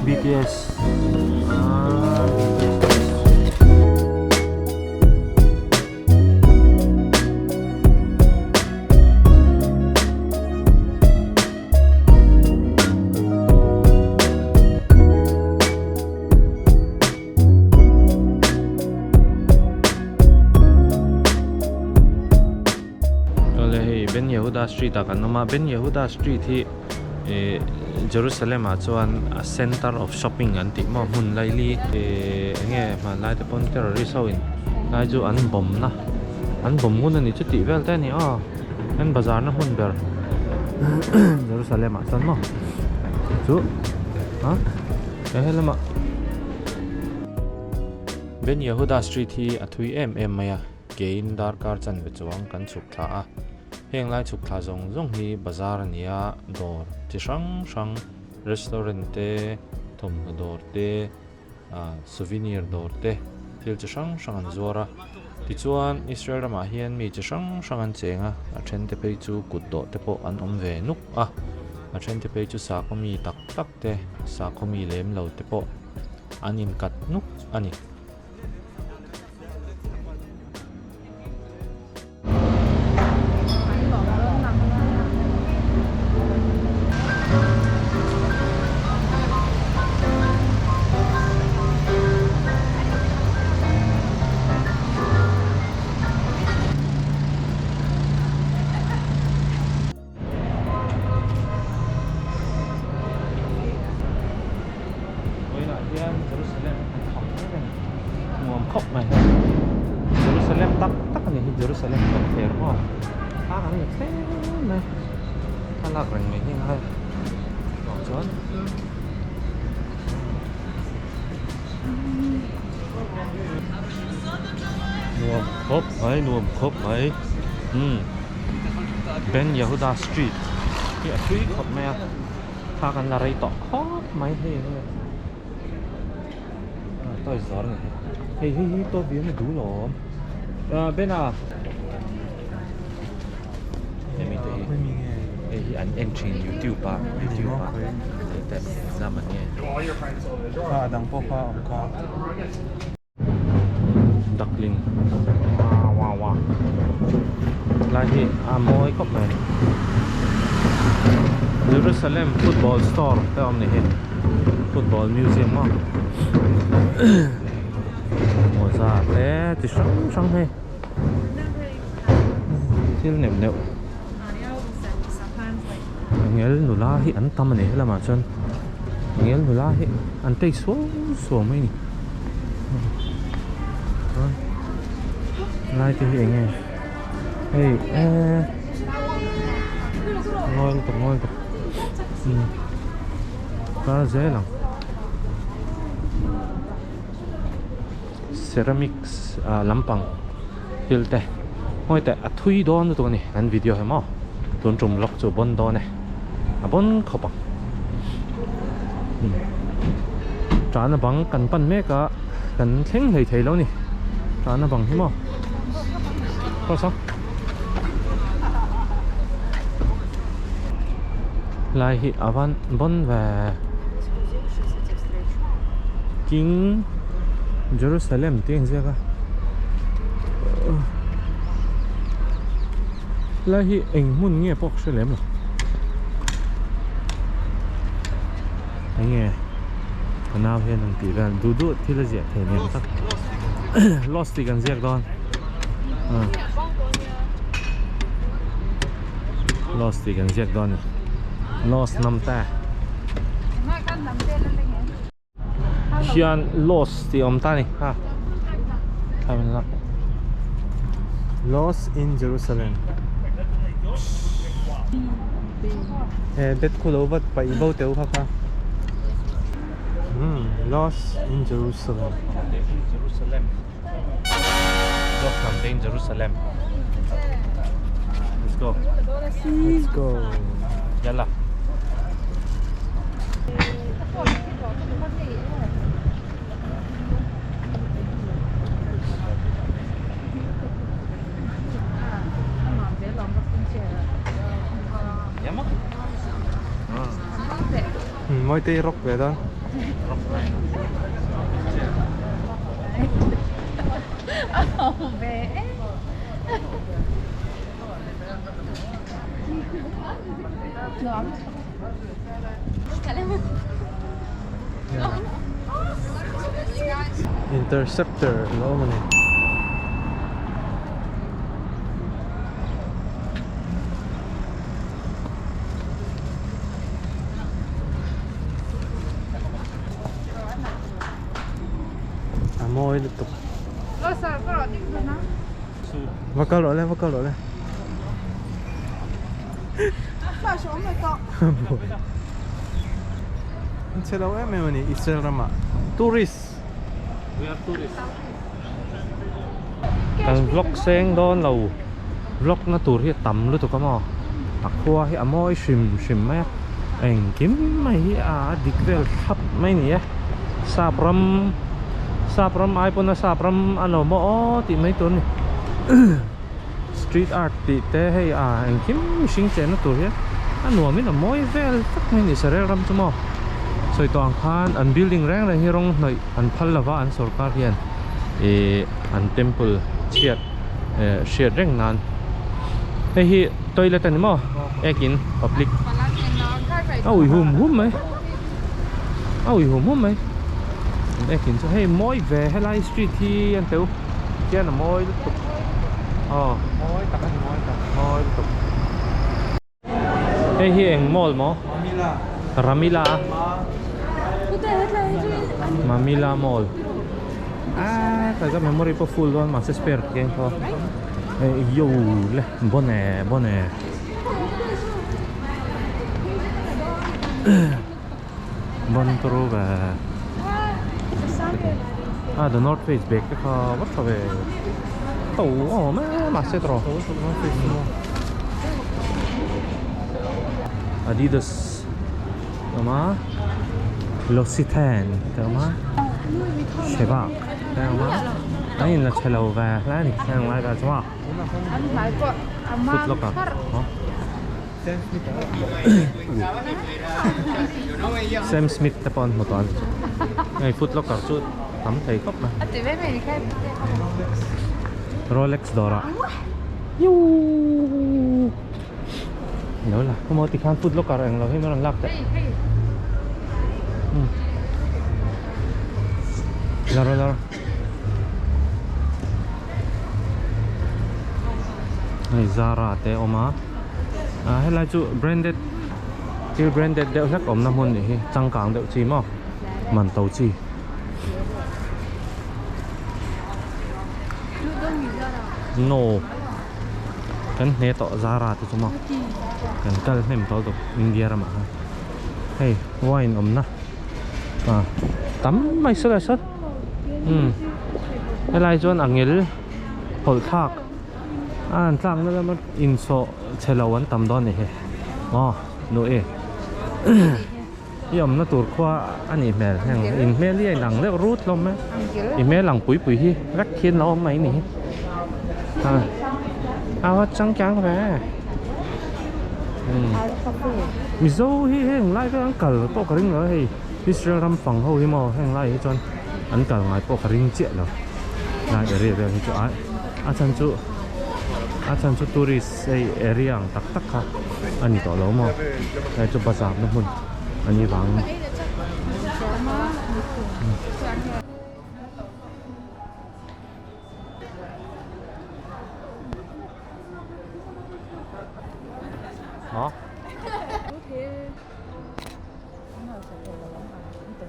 BTS. Ben Yehuda Street akan nama Ben Yehuda Street hi Jerusalem chuan a center of shopping an ti ma hmun lai li nge ma lai te pon terrorist ho in lai chu an bom na an bom ngun ani chu ti vel te ni a en bazar na hun ber Jerusalem a san ma chu ha helama Ben Yehuda Street hi athui maya gain dar kar chan ve chuang kan chuk thla a heng lai chuk thla zong hi bazar ania dor chi sang restaurant te thom dor te souvenir dor te thil chi sang an zuara ti chuan Israel ma hian mi chi sang an chenga a then te pe chu kut do te po an om ve nuk a then te pe chu sa ko mi tak te sa ko mi lem lo te po anin kat nuk ani Jerusalem nguồn khóc này Jerusalem tắc này Jerusalem không thể đúng không khá là nhiều thế này khá là rành này như hay bỏ trốn nuông khóc ấy Ben Yehuda Street cái street khóc mẹ khá là rây tỏ khóc mấy thế tôi giỏi này, hey tôi biết nó đủ rồi. Bên nào? Em đi đây. Anh entry YouTube à? Để ra mà nghe. Đang po pha ông ca. Duckling. Wow. Lại thì mỗi cốc này. Jerusalem Football Store, cái ông này hết. Football Museum á. Ngồi ra thế thì sáng hay thiếu nệm nghĩa là la hi ăn tâm này là mà chân nghĩa là la hi ăn tây số mấy nè lại thì nghe hey ngồi khá dễ lắm ceramics lampang hilte hoi te athui don to ni an video he mo ton trum lok chu bon do ne a bon khopang trana bang kan pan me ka kan thleng hei thei lo ni trana bang hi mo ko sa lai hi avan bon và king Jerusalem tiếng gì cả là hi anh muốn nghe bóc Jerusalem rồi anh nghe nào hiện đang tí là đủ thì là gì thế này tắc lost thì cần gì con lost thì cần gì con lost năm ta hiện lost thì ông ta này ha Lost in Jerusalem. Bet kulo vat pa ibaw teo ka. Lost in Jerusalem. Jerusalem. Lost in Jerusalem. Let's go. Let's go. Yalla. mỗi tí rock về đó. Về ngon. Interceptor lỗ mà này. Môi liên tục. Sao có rõ tiếng nó? Vào câu lỗi lên, vào câu lỗi lên. Sao xuống rồi con? Sẽ đâu em mà này Israel mà. Tourist. We are tourists. Kan vlog seng don lâu. Vlog na tour hi tam lu to ka mo. Aqua hi amoy shim ma. Eng kim mai a dikvel khap mai ni Sapram iPhone na sapram ano mo ti mai ton. Street art ti te hey eng kim sing chen na tour hi. Ano min amoy vel tak mai ni sarel ram to mo. Soi tong khan an building rang la hirong noi an phallava an sarkar hian an temple chiat reng nan hi toilet ani mo ekin public ui hum mai ekin so hey moi về hay lai street thì anh tiểu kia là moi tục moi tục hey hiền mall mo Ramila Mamila Mall. Taga memory po full one mas spare game ko. Yo le bone. Bon pro ba. The North Face back ka what ka be. Mas tro. Adidas. Tama. L'Occitane, tama. Sheba, tama. Đây là chèo và lá này sang lại cả cho. Anh phải có Foot Locker. Sam Smith tapon một tuần. Ngày Foot Locker chút tắm thấy khóc mà. Anh tự biết này cái Rolex Dora. Nhớ là có một tí khăn Foot Locker anh là hay mà lắc đấy. Laro. Này Zara te oma. Hay là chú branded. Chứ branded đeo khác ổm năm hôn thì trăng cảng đeo chi mà. Màn tàu chi. No. Kan ne to Zara tu cuma. Kan kal nem to tu India ra mà. Hey, wine ổm na. Tắm mày sơ là sơ. Cái này cho anh nghĩ hồi khác anh sang nó là in số chế lâu anh tắm đó này nội yếm nó tụt qua anh email hàng email đi lằng đấy root lắm á email lằng bụi hi rắc thiên lâu mấy nè trắng về mi dâu hi hàng lại cái anh cẩn bộ cái ring nữa hi Israel làm phòng hậu hi mò hàng lại cho anh cẩn lại bộ cái ring chuyện rồi lại để về chỗ ấy Asan chu tourist area ang tak ha ani to lo mo ay chu bazaar na mun ani wang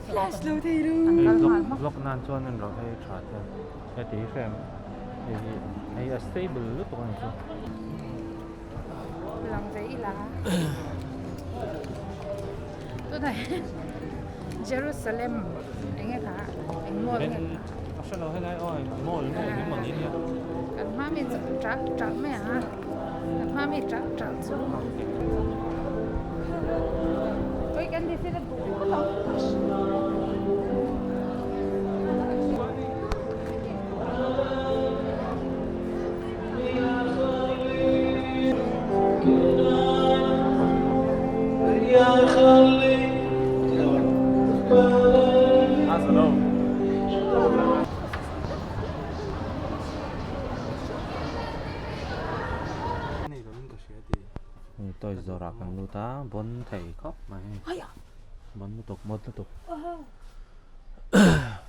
flash lâu thì luôn lok nan chuan an ro ai tha te ti fem ai stable lu to ni làm giấy là tôi thấy Jerusalem anh nghe hả anh mua bên sao lo hay lai oi mall ni mà ni ni anh má mình trả mẹ hả anh má mình trả xuống ôi cái gì thế là bụng nó tôi giờ ra cần lu ta bốn thầy khóc mà bốn nó tục một nó tục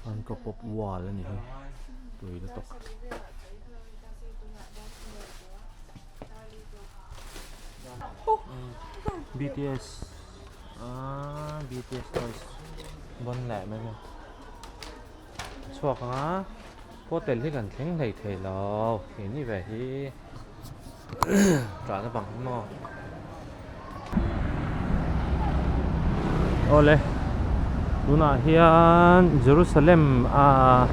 ăn có bột hoa lên nhỉ tụi nó tục BTS BTS toys bốn lẻ mấy mấy chuột á có tiền thì cần thắng thầy thầy lo thì như vậy thì trả nó bằng mò ole luna hian Jerusalem a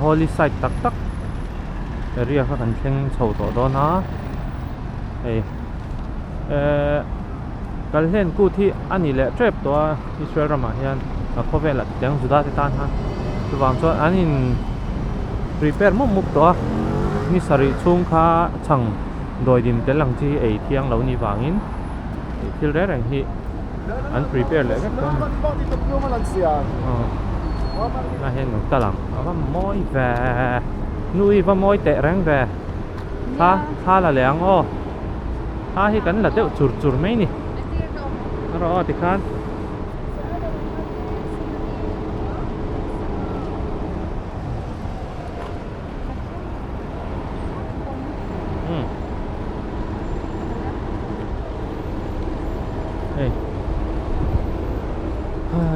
holy site tak tak area kha kan thleng chho to do na ei kal hen ku thi ani le trap to Israel rama hian a khovel teng juda te tan han chuwang cho anin prepare muk to ni sari chung kha chang doi din te lang chi ei thiang lo ni wangin thil re rang hi an prepare le ka na hen ngok ta lang ava moi ve nui va moi te rang ve tha la leang o tha hi kan la te chur chur mai ni ro ti khan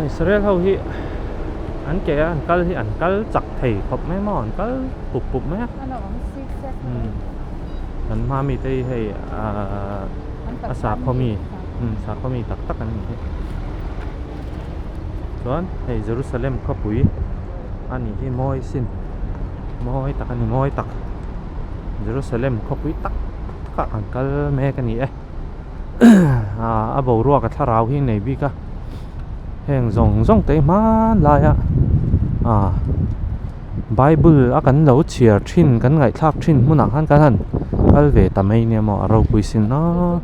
Israel hầu hi anh kể anh cල් thì anh cල් chặt thầy khop mấy món anh cl bụp bụp mấy anh ma mi tây hay sa kho mi tắc tắc anh như đó hay Jerusalem khop bụi anh hi moi xin moi tắc anh moi tắc Jerusalem khop bụi tắc tắc anh cl mấy cái này à bầu rùa cái thà rau hi này bi cả heng zong te ma la ya Bible a kan lo chiar thin kan ngai thak thin huna han kan han kal ve ta mai ne mo ro pui sin no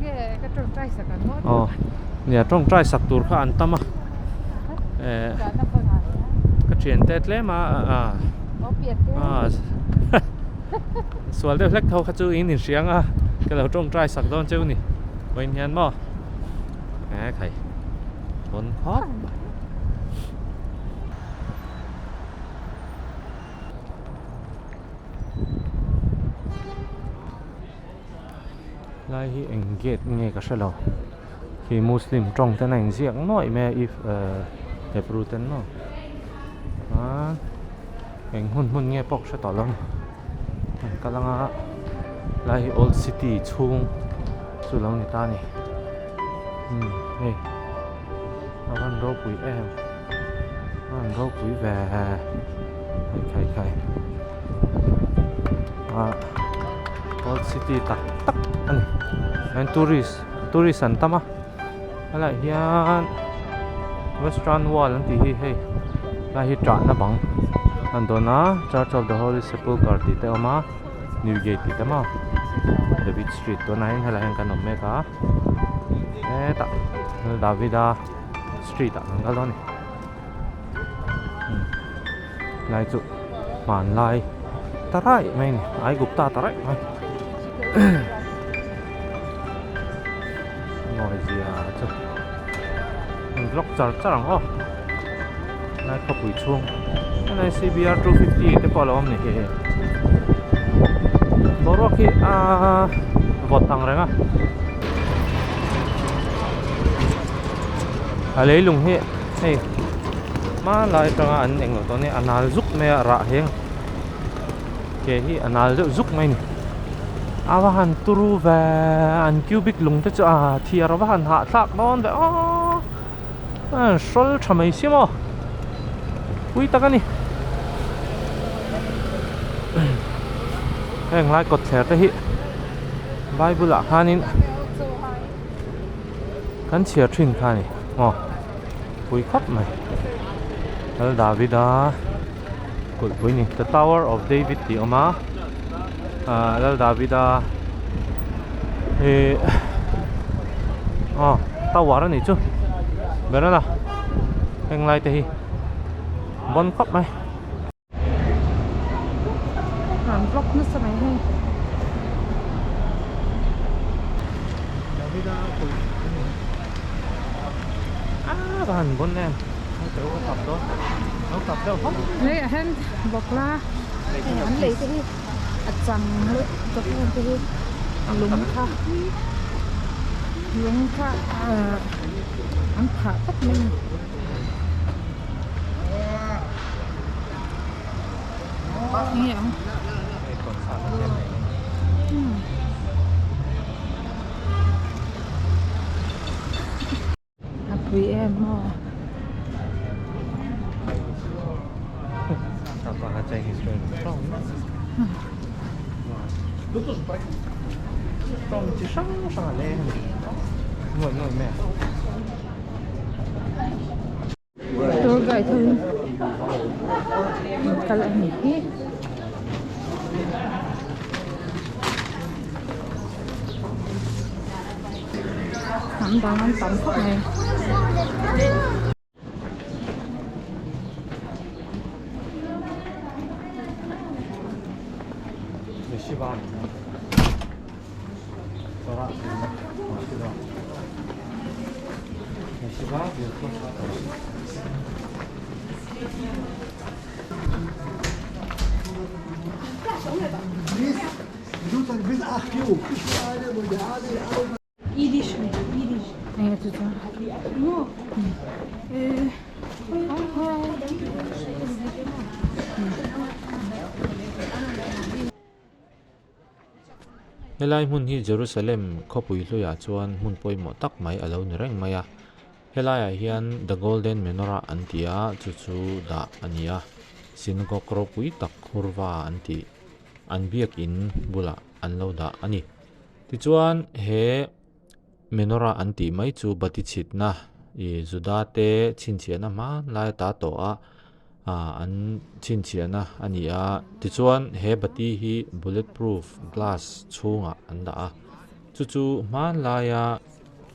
nia trong trai sak tur kha an tama ka chen te tle ma sual de flek thau kha chu in siang a ka lo trong trai sak don cheu ni wein hian mo khai bốn khóc lại hi engage nghe cả sao khi Muslim trong thế này riêng nói mẹ if Hebrew tên nó anh hun nghe bọc sẽ tỏ lắm cái là lại hi old city chung su lâu người ta này hey ăn rau quý em ăn rau quý về khai Old City tak anh tourist anh tama lại hian restaurant wall anh thì hey lại hi trả na bang anh đó na Church of the Holy Sepulchre thì tao mà Newgate thì tao mà David Street đó này hay là anh cần ôm cả tak Davida Street ang galo ni lai chu man lai tarai mai ni ai gupta tarai mai ngồi gì chu vlog char charang ho lai kho pui chung lai CBR 250 te polo ni he boro ki vot tang renga lấy lùng hệ hey mà lại trong anh ở đó này anh giúp mẹ rạ heng cái hi anh giúp mày nè avahan turu về anh cubic lùng tới chỗ thì avahan hạ thạc non vậy sol chăm mấy xí mà quý ta cái này heng lại cột thẻ tới hi Bible là hanin kan chia trin khani quý khắp mày Davida cột quý ni the Tower of David thì oma Davida tao war này chứ bên đó là heng lai thì bon khắp mày vlog nó sao mày hay Davida Pul. Bạn bốn em Cháu có tập đó. Nó tập đâu không? Lấy hắn bọc la. Hắn lấy cái chẳng lúc cho cái lúng kha. Lúng kha hắn phá tóc mình. Nghe không? Còn sao nó em này. Quý em Sao toàn là chạy history. Trong chỉ sáng sáng lên. Ngồi mẹ. tour guide thôi. Kalau ni Nắm tắm phút này. 몇 시 반? 저라 몇 시 반? Yiddish. Iya tu tu. Helai mun hi Jerusalem khopui hluya chuan mun poimo tak mai alo ni reng maya. Helai hian the golden menorah antia chu da ania. Synagogue ro pui tak khurwa anti an biak in bula an lo da ani. Ti chuan he menorah anti mai chu bati chit na I zuda te chinchiana ma lai ta to a an chinchiana ania ti chuan he bati hi bulletproof glass chunga an da a chu man laia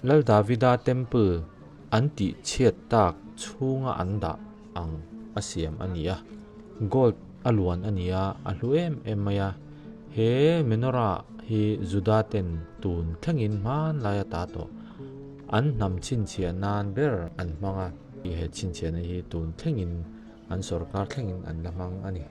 lal davida temple anti chiat tak chunga an da ang asiam ania gold aluan ania aluem emaya he menorah hi zuda ten tun thangin man laia ta to an nam chinchian nan ber an manga I he chinchian hi tun thangin an sarkar thangin an lamang ani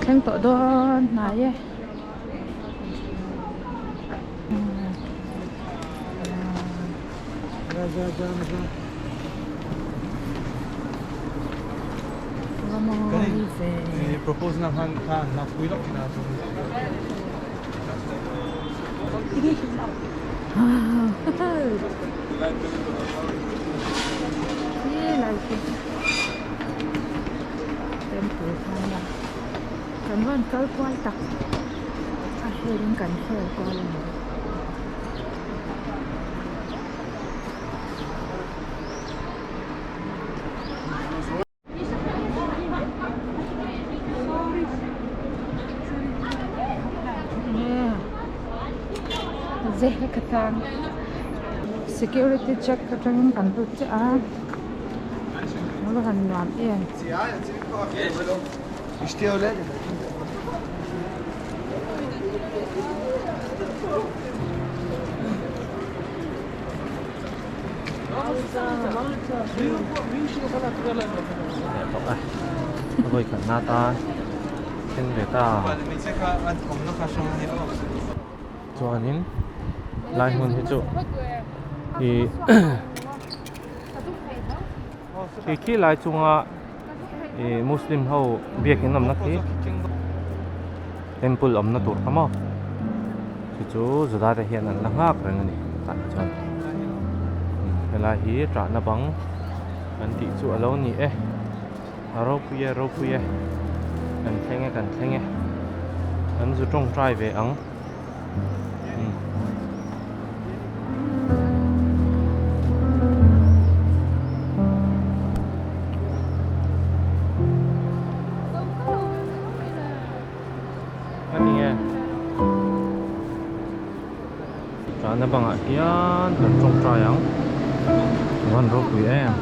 Khen tổ đó này ấy. Propose na han ka na puilok na to. Temple sana. Kan wan kal kwal tak. Akhirnya kan kal kwal. Zeh katang security check katang kan tu cha mula kan nuam yan İşte öyle. Rồi cả nata trên về ta cho nên lai hun hi chu khi lai chunga Muslim ho biak in nam na ki temple am na tur kamo chu zuda te hian an la ngak reng ani ta chan hela hi tra na bang an ti chu alo ni ro puye kan thlenge an zu tong trai ve ang na banga hian kan trong tryang wan ro pui em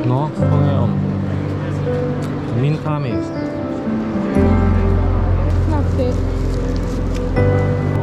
no không nghe om min kha mi That's it.